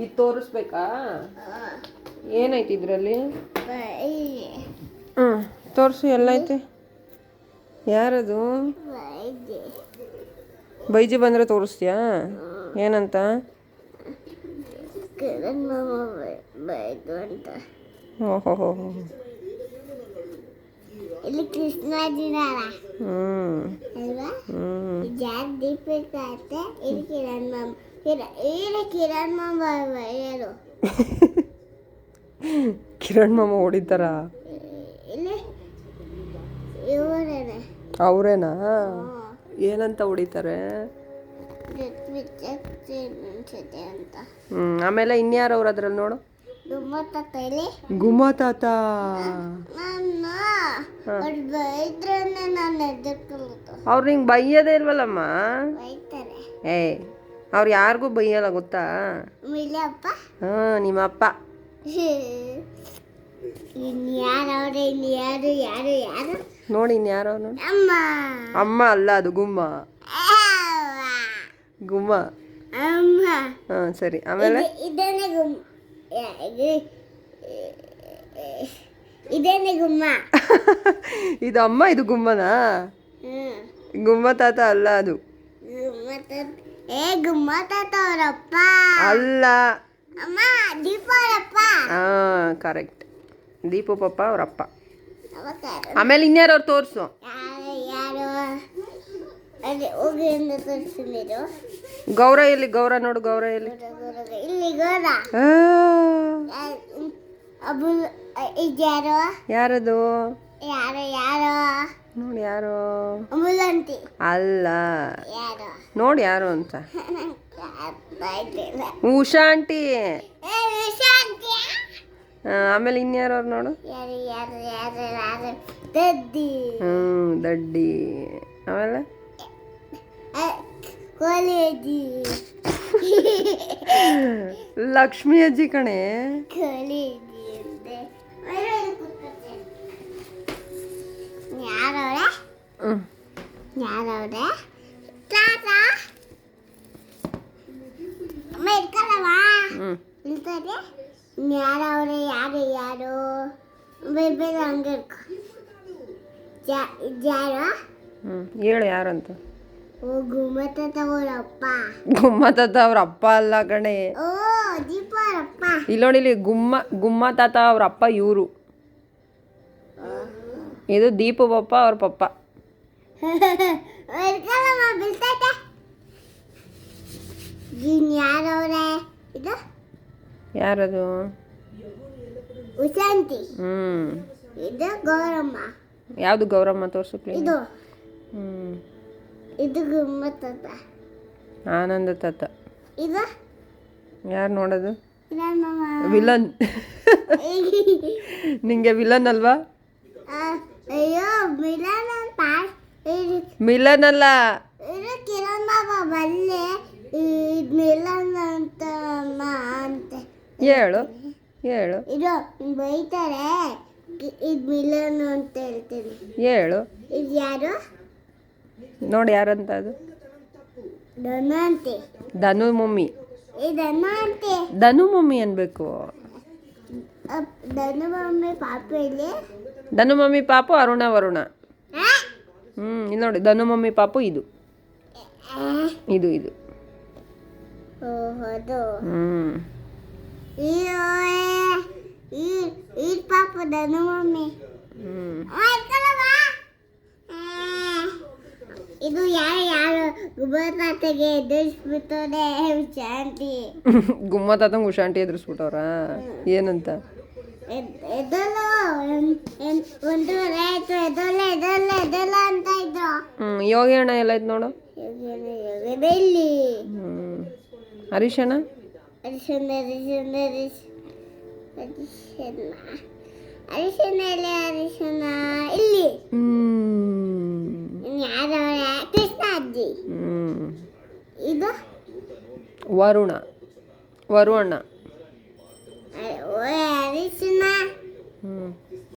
ಇದು ತೋರಿಸ್ಬೇಕಾ? ಏನೈತಿ ಇದರಲ್ಲಿ? ಹ್ಞೂ ತೋರಿಸು, ಎಲ್ಲೈತೆ? ಯಾರದು? ಬೈಜಿ ಬಂದರೆ ತೋರಿಸ್ತೀಯಾ? ಏನಂತ? ಓಹೋ. ಇಲ್ಲಿ ಕೃಷ್ಣಾಜಿನಾರ ಅಲ್ವಾ? ಜಾರ್ ದೀಪ ಇರುತ್ತೆ. ಇಲ್ಲಿ ಕಿರಣ್ ಮಾಮ ಯಾರು? ಕಿರಣ್ ಮಾಮ ಹೊಡಿತಾರ? ಇಲ್ಲಿ ಇವರೇನೆ. ಅವರೇನಾ? ಏನಂತ ಹೊಡಿತಾರೆ? ಅಂತ. ಆಮೇಲೆ ಇನ್ಯಾರು ಅವ್ರು ಅದ್ರಲ್ಲಿ ನೋಡು? ಗುಮ್ಮ ತಾತ. ಅವ್ರು ನಿಂಗೆ ಬೈಯೋದೇ ಇಲ್ವಲ್ಲಮ್ಮ? ಏ ಅವ್ರು ಯಾರಿಗೂ ಬೈಯಲ್ಲ ಗೊತ್ತಾ? ನಿಮ್ಮಪ್ಪ. ನೋಡಿ ಇನ್ಯಾರು? ಅಮ್ಮ ಅಲ್ಲ, ಅದು ಗುಮ್ಮ. ಹಾಂ ಸರಿ. ಆಮೇಲೆ ಇದೇನೆ ಗುಮ್ಮ. ಇದು ಅಮ್ಮ, ಇದು ಗುಮ್ಮನಾ? ಗುಮ್ಮ ತಾತ ಅಲ್ಲ ಅದು. ಗುಮ್ಮ ತಾತ ಅವರಪ್ಪ ಅಲ್ಲ. ಅಮ್ಮ ದೀಪ ಅವರಪ್ಪ. ಕರೆಕ್ಟ್, ದೀಪು ಪಪ್ಪ ಅವರಪ್ಪ. ಆಮೇಲೆ ಇನ್ಯಾರು ಅವ್ರು ತೋರಿಸು. ಗೌರ ಎಲ್ಲಿ? ಗೌರ ನೋಡು, ಗೌರ ಎಲ್ಲಿ? ಇಲ್ಲಿ ಗೌರ. ಯಾರದು? ಯಾರು ನೋಡಿ, ಯಾರು? ಅಲ್ಲ. ನೋಡಿ ಯಾರು ಅಂತ. ಉಷಾ ಆಂಟಿ. ಆಮೇಲೆ ಇನ್ಯಾರು ಅವ್ರು ನೋಡು? ದಡ್ಡಿ. ಆಮೇಲೆ ಲಕ್ಷ್ಮಿ ಅಜ್ಜಿ ಕಣೆ. ಯಾರು ಹಂಗೆ ಹೇಳು ಯಾರಂತ. ಗುಮ್ಮ ತಾತ ಅವರಪ್ಪ. ಗುಮ್ಮ ತಾತ ಅವ್ರ ಅಪ್ಪ ಅಲ್ಲ ಕಣೆ. ದೀಪ ಅವರಪ್ಪ. ಇಲ್ಲಿ ಗುಮ್ಮ ತಾತ ಅವ್ರ ಅಪ್ಪ ಇವರು. ಇದು ದೀಪು ಪಪ್ಪ ಅವ್ರ ಪಪ್ಪ. ಯಾರದು? ಉಶಾಂತಿ. ಇದು ಗೌರಮ್ಮ. ಯಾವುದು ಗೌರಮ್ಮ? ತೋರ್ಸು. ಇದು ಇದು ಗುಮ್ಮ ತಾತ. ಆನಂದ ತಾತ. ಇದು ಯಾರು ನೋಡೋದು? ವಿಲನ್. ನಿಂಗೆ ವಿಲನ್ ಅಲ್ವಾ? ಅಯ್ಯೋ ಮಿಲನ್ ಅಲ್ಲ. ಕಿರಣ್ ಬಾಬಾ ಬಲ್ಲೆ ಮಿಲನ್ ಅಂತ ಹೇಳು. ಇದು ಬೈತಾರೆ. ಇದು ಮಿಲನ್ ಅಂತ ಹೇಳ್ತೀನಿ. ಹೇಳು. ಇದು ಯಾರು ನೋಡಿ, ಯಾರಂತ ಅದು? ಧನು ಮಮ್ಮಿ. ಧನು ಮಮ್ಮಿ ಅನ್ಬೇಕು. ಧನು ಮಮ್ಮಿ ಪಾಪ ಇಲ್ಲಿ. ಧನು ಮಮ್ಮಿ ಪಾಪು ಅರುಣ ವರುಣ. ಇಲ್ಲಿ ನೋಡಿ, ಧನು ಮಮ್ಮಿ ಪಾಪು ಇದು. ಇದು ಈ ಪಾಪ ಧನು ಮಮ್ಮಿ. ಇದು ಯಾರು ಗುಮ್ಮ ತಾತಗೆ ಎದುರಿಸ್ಬಿಟ್ಟವ್ರೆ. ಶಾಂತಿ. ಗುಮ್ಮ ತಾತಂಗೆ ಉಷಾಂಟಿ ಎದುರಿಸ್ಬಿಟ್ಟವ್ರ? ಏನಂತ? ಒಂದೂವರೆ ಆಯ್ತು, ಎದಲ್ಲ ಅಂತ ಇದ್ರು. ಯೋಗಿ ಅಣ್ಣ ಎಲ್ಲ ಆಯ್ತು ನೋಡು. ಇಲ್ಲಿ ಹರೀಶಣ್ಣ. ಅರಿಶಿನ ಇಲ್ಲಿ. ಯಾರವ್ರೆ? ಕೃಷ್ಣ ಅಜ್ಜಿ. ಇದು ವರುಣ ಅಣ್ಣ. ಅರಿಶಿನ.